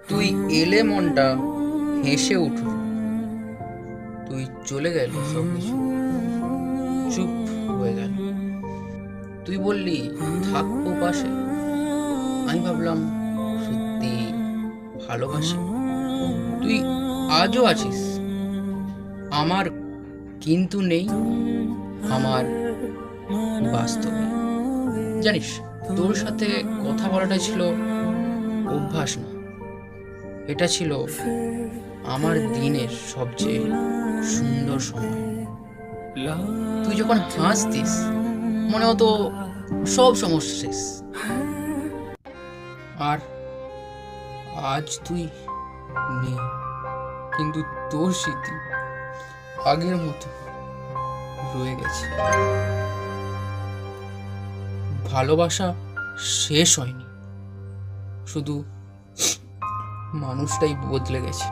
তুই এলে মনটা হেসে উঠল, তুই চলে গেল সবকিছু চুপ হয়ে গেল। তুই বললি থাকবো পাশে, আমি ভাবলাম সত্যি ভালোবাসি। তুই আজও আছিস আমার, কিন্তু নেই আমার বাস্তবে। জানিস, তোর সাথে কথা বলাটা ছিল অভ্যাস না, এটা ছিল আমার দিনের সবচেয়ে সুন্দর সময়। তুই যখন হাসতিস মনে হতো সব সমস্যা শেষ। আর আজ তুই নেই, কিন্তু তোর স্মৃতি আগের মতো রয়ে গেছে। ভালোবাসা শেষ হয়নি, শুধু মানুষটাই বদলে গেছে।